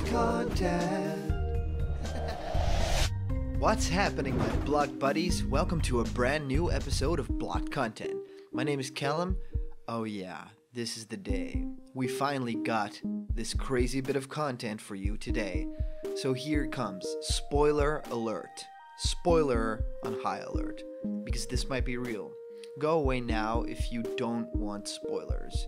Block content. What's happening, my block buddies? Welcome to a brand new episode of Block Content. My name is Callum. Oh yeah, this is the day. We finally got this crazy bit of content for you today. So here it comes. Spoiler alert. Spoiler on high alert. Because this might be real. Go away now if you don't want spoilers.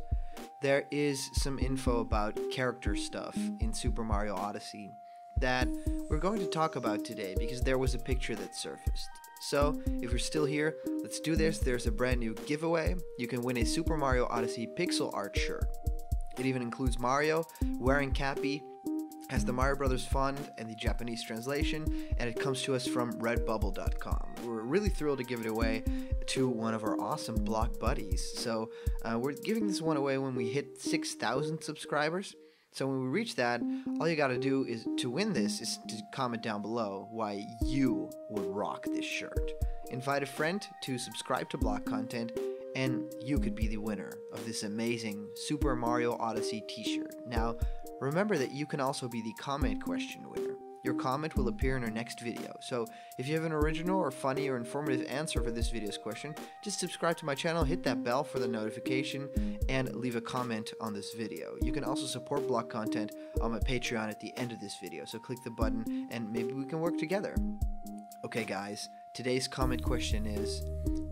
There is some info about character stuff in Super Mario Odyssey that we're going to talk about today because there was a picture that surfaced. So, if you're still here, let's do this. There's a brand new giveaway. You can win a Super Mario Odyssey pixel art shirt. It even includes Mario wearing Cappy, has the Mario Brothers Fund and the Japanese translation, and it comes to us from redbubble.com. We're really thrilled to give it away to one of our awesome block buddies. So we're giving this one away when we hit 6,000 subscribers. So when we reach that, all you gotta do is to win this is to comment down below why you would rock this shirt. Invite a friend to subscribe to block content, and you could be the winner of this amazing Super Mario Odyssey t-shirt. Now, remember that you can also be the comment question winner. Your comment will appear in our next video. So if you have an original or funny or informative answer for this video's question, just subscribe to my channel, hit that bell for the notification, and leave a comment on this video. You can also support block content on my Patreon at the end of this video. So click the button and maybe we can work together. Okay guys, today's comment question is,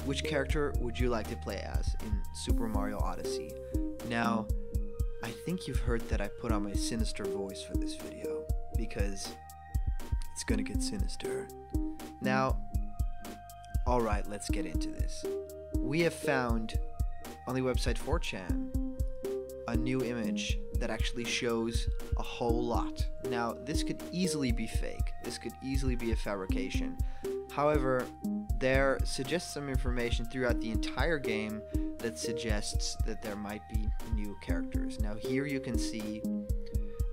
which character would you like to play as in Super Mario Odyssey? Now, I think you've heard that I put on my sinister voice for this video, because it's gonna get sinister. Now, alright, let's get into this. We have found, on the website 4chan, a new image that actually shows a whole lot. Now, this could easily be fake. This could easily be a fabrication. However, there suggests some information throughout the entire game that suggests that there might be new characters. Now here you can see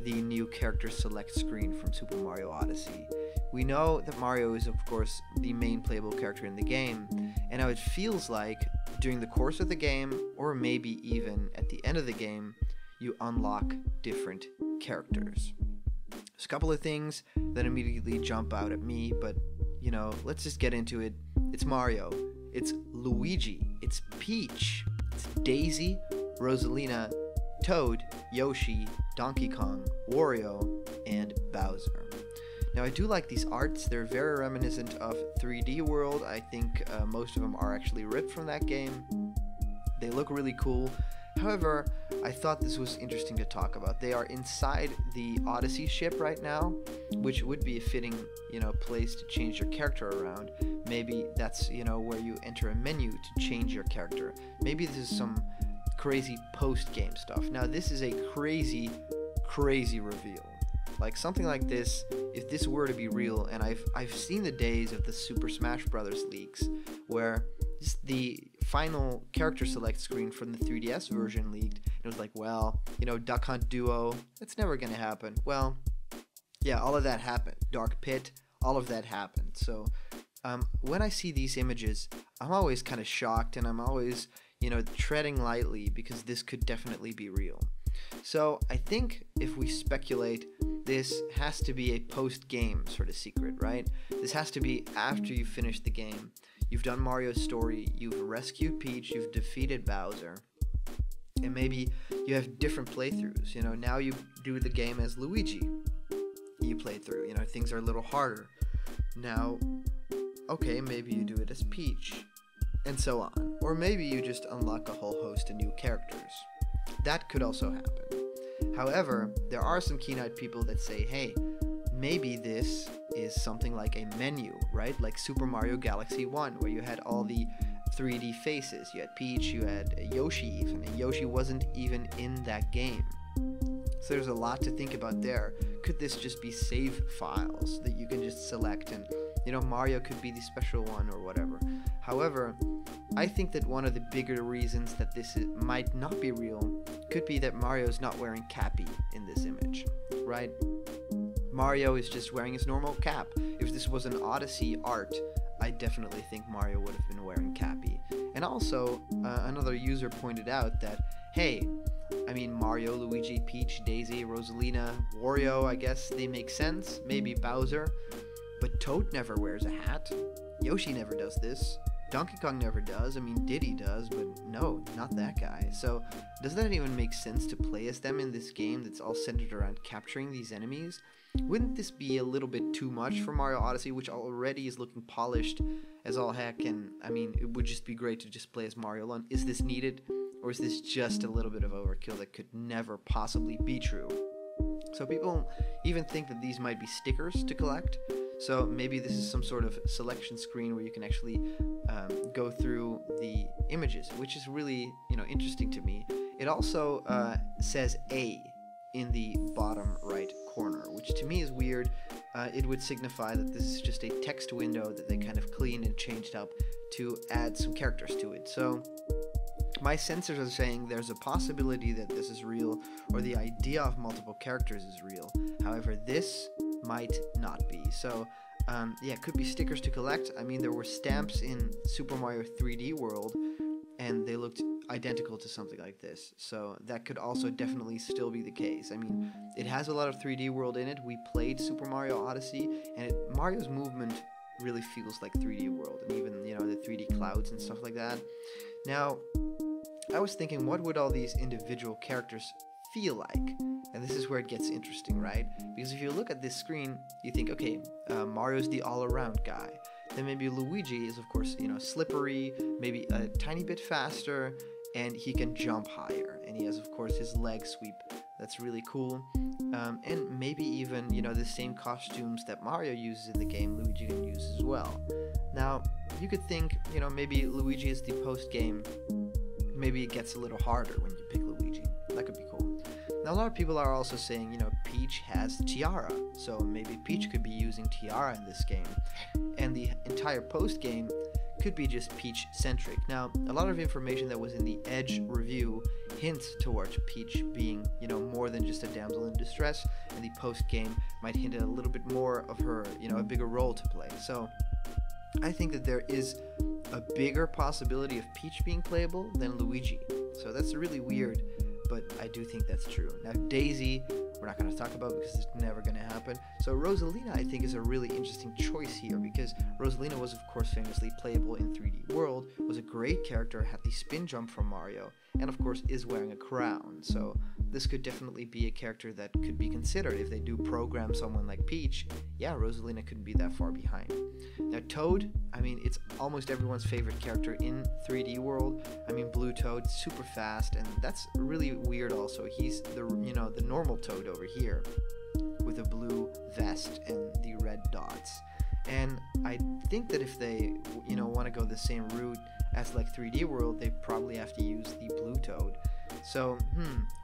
the new character select screen from Super Mario Odyssey. We know that Mario is of course the main playable character in the game, and now it feels like during the course of the game, or maybe even at the end of the game, you unlock different characters. There's a couple of things that immediately jump out at me, but you know, let's just get into it. It's Mario, it's Luigi, it's Peach, it's Daisy, Rosalina, Toad, Yoshi, Donkey Kong, Wario, and Bowser. Now I do like these arts. They're very reminiscent of 3D World. I think most of them are actually ripped from that game. They look really cool. However, I thought this was interesting to talk about. They are inside the Odyssey ship right now, which would be a fitting, place to change your character around. Maybe that's, where you enter a menu to change your character. Maybe this is some crazy post-game stuff. Now, this is a crazy, crazy reveal. Like, something like this, if this were to be real, and I've seen the days of the Super Smash Bros. Leaks, where just the final character select screen from the 3DS version leaked. It was like, well, Duck Hunt Duo, it's never gonna happen. Well, yeah, all of that happened. Dark Pit, all of that happened. So when I see these images, I'm always kind of shocked, and I'm always, treading lightly, because this could definitely be real. So I think if we speculate, this has to be a post-game sort of secret, right? This has to be after you finish the game. You've done Mario's story, you've rescued Peach, you've defeated Bowser, and maybe you have different playthroughs. Now you do the game as Luigi. You play through, things are a little harder. Now, okay, maybe you do it as Peach, and so on. Or maybe you just unlock a whole host of new characters. That could also happen. However, there are some keen-eyed people that say, hey, maybe this is something like a menu, right? Like Super Mario Galaxy 1, where you had all the 3D faces. You had Peach, you had Yoshi even, and Yoshi wasn't even in that game. So there's a lot to think about there. Could this just be save files that you can just select, and Mario could be the special one or whatever. However, I think that one of the bigger reasons that this might not be real could be that Mario's not wearing Cappy in this image, right? Mario is just wearing his normal cap. If this was an Odyssey art, I definitely think Mario would have been wearing Cappy. And also, another user pointed out that, hey, I mean, Mario, Luigi, Peach, Daisy, Rosalina, Wario, I guess they make sense. Maybe Bowser. But Toad never wears a hat. Yoshi never does this. Donkey Kong never does. I mean, Diddy does, but no, not that guy. So, does that even make sense to play as them in this game that's all centered around capturing these enemies? Wouldn't this be a little bit too much for Mario Odyssey, which already is looking polished as all heck? And, I mean, it would just be great to just play as Mario alone. Is this needed? Or is this just a little bit of overkill that could never possibly be true? So people even think that these might be stickers to collect. So maybe this is some sort of selection screen where you can actually go through the images, which is really, interesting to me. It also says A in the bottom right corner, which to me is weird. It would signify that this is just a text window that they kind of cleaned and changed up to add some characters to it. So my sensors are saying there's a possibility that this is real, or the idea of multiple characters is real. However, this might not be. So, yeah, it could be stickers to collect. I mean, there were stamps in Super Mario 3D World, and they looked identical to something like this. So that could also definitely still be the case. I mean, it has a lot of 3D World in it. We played Super Mario Odyssey, and Mario's movement really feels like 3D World, and even, the 3D clouds and stuff like that. Now, I was thinking, what would all these individual characters feel like? And this is where it gets interesting, right? Because if you look at this screen, you think, okay, Mario's the all-around guy. Then maybe Luigi is, of course, slippery, maybe a tiny bit faster, and he can jump higher. And he has, of course, his leg sweep. That's really cool. And maybe even, the same costumes that Mario uses in the game, Luigi can use as well. Now, you could think, maybe Luigi is the post-game. Maybe it gets a little harder when you pick Luigi. That could be cool. Now, a lot of people are also saying, Peach has Tiara. So maybe Peach could be using Tiara in this game. And the entire post-game could be just Peach-centric. Now, a lot of information that was in the Edge review hints towards Peach being, more than just a damsel in distress. And the post-game might hint at a little bit more of her, a bigger role to play. So I think that there is a bigger possibility of Peach being playable than Luigi. So that's really weird, but I do think that's true. Now, Daisy, we're not going to talk about because it's never going to happen. So Rosalina, I think, is a really interesting choice here because Rosalina was, of course, famously playable in 3D World, was a great character, had the spin jump from Mario, and, of course, is wearing a crown. So this could definitely be a character that could be considered. If they do program someone like Peach, yeah, Rosalina couldn't be that far behind. Now, Toad, I mean, it's almost everyone's favorite character in 3D World. I mean, Blue Toad, super fast, and that's really weird also. He's the normal Toad over here with a blue vest and the red dots. And I think that if they, want to go the same route as like 3D World, they probably have to use the Blue Toad. So,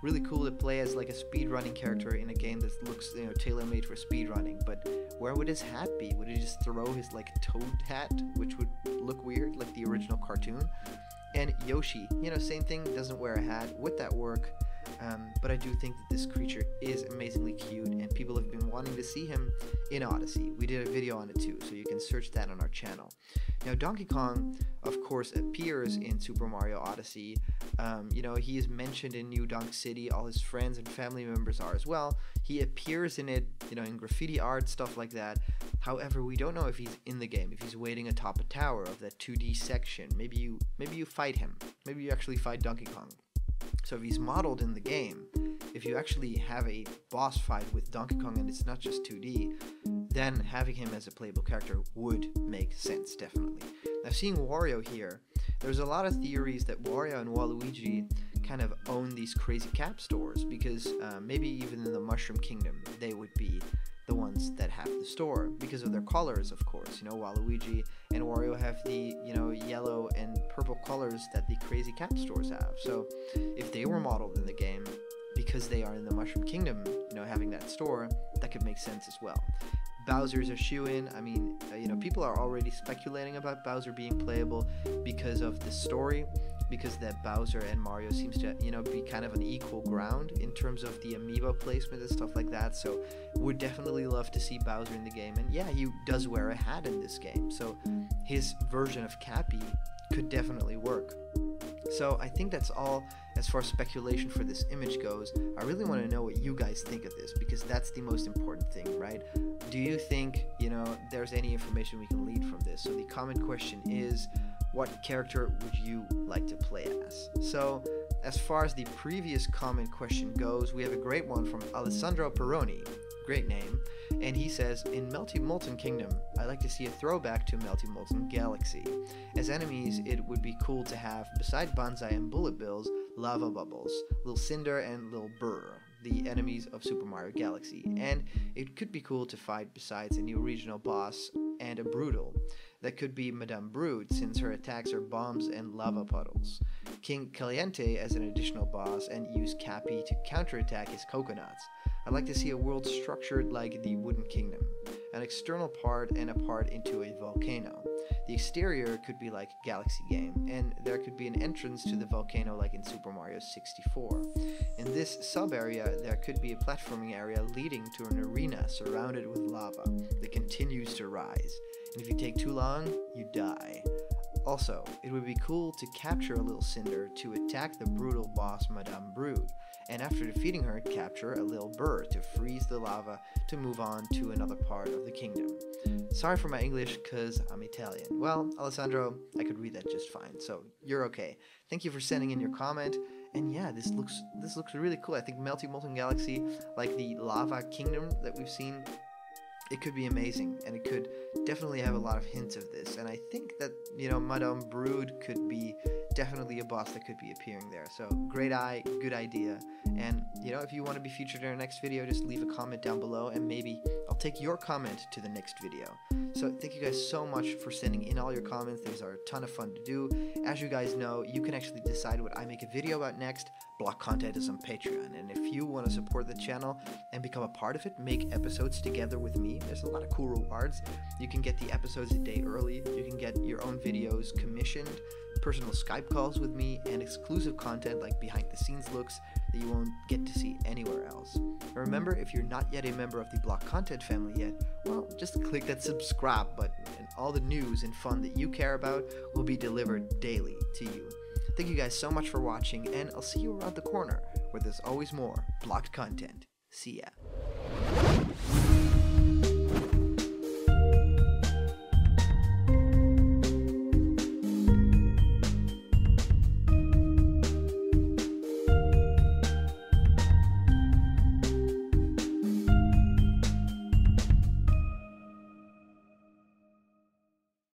really cool to play as like a speedrunning character in a game that looks, tailor-made for speedrunning. But where would his hat be? Would he just throw his like Toad hat, which would look weird, like the original cartoon? And Yoshi, same thing, doesn't wear a hat. Would that work? But I do think that this creature is amazingly cute, and people have been wanting to see him in Odyssey. We did a video on it too, so you can search that on our channel. Now, Donkey Kong, of course, appears in Super Mario Odyssey. He is mentioned in New Donk City. All his friends and family members are as well. He appears in it, in graffiti art, stuff like that. However, we don't know if he's in the game, if he's waiting atop a tower of that 2D section. Maybe you fight him. Maybe you actually fight Donkey Kong. So if he's modeled in the game, if you actually have a boss fight with Donkey Kong and it's not just 2D, then having him as a playable character would make sense, definitely. Now, seeing Wario here, there's a lot of theories that Wario and Waluigi kind of own these crazy cap stores because maybe even in the Mushroom Kingdom, they would be the ones that have the store because of their colors, of course. Waluigi and Wario have the, yellow and purple colors that the crazy cap stores have. So if they were modeled in the game, because they are in the Mushroom Kingdom, having that store, that could make sense as well. Bowser's a shoo-in. I mean, people are already speculating about Bowser being playable because of the story, because that Bowser and Mario seems to, be kind of an equal ground in terms of the amiibo placement and stuff like that. So would definitely love to see Bowser in the game. And yeah, he does wear a hat in this game. So his version of Cappy could definitely work. So I think that's all as far as speculation for this image goes. I really want to know what you guys think of this, because that's the most important thing, right? Do you think, there's any information we can lead from this? So the comment question is, what character would you like to play as? So as far as the previous comment question goes, we have a great one from Alessandro Peroni. Great name. And he says, in Melty Molten Kingdom, I like to see a throwback to Melty Molten Galaxy. As enemies, it would be cool to have, beside Banzai and Bullet Bills, Lava Bubbles, Lil Cinder and Lil Burr, the enemies of Super Mario Galaxy. And it could be cool to fight besides a new regional boss and a Brutal. That could be Madame Brood, since her attacks are bombs and lava puddles. King Caliente as an additional boss, and use Cappy to counterattack his coconuts. I'd like to see a world structured like the Wooden Kingdom, an external part and a part into a volcano. The exterior could be like Galaxy Game, and there could be an entrance to the volcano like in Super Mario 64. In this sub-area, there could be a platforming area leading to an arena surrounded with lava that continues to rise, and if you take too long, you die. Also, it would be cool to capture a Lil Cinder to attack the brutal boss Madame Brood, and after defeating her, capture a Lil Burr to freeze the lava to move on to another part of the kingdom. Sorry for my English, cause I'm Italian. Well, Alessandro, I could read that just fine, so you're okay. Thank you for sending in your comment, and yeah, this looks really cool. I think Melty Molten Galaxy, like the Lava Kingdom that we've seen, it could be amazing, and it could definitely have a lot of hints of this, and I think that, Madame Brood could be definitely a boss that could be appearing there. So great eye, good idea, and if you want to be featured in our next video, just leave a comment down below, and maybe I'll take your comment to the next video. So thank you guys so much for sending in all your comments. These are a ton of fun to do. As you guys know, you can actually decide what I make a video about next. Block Content is on Patreon, and if you want to support the channel and become a part of it, make episodes together with me, there's a lot of cool rewards. You can get the episodes a day early, you can get your own videos commissioned, personal Skype calls with me, and exclusive content like behind the scenes looks that you won't get to see anywhere else. Remember, if you're not yet a member of the Block Content family yet, well, just click that subscribe button, and all the news and fun that you care about will be delivered daily to you. Thank you guys so much for watching, and I'll see you around the corner where there's always more blocked content. See ya.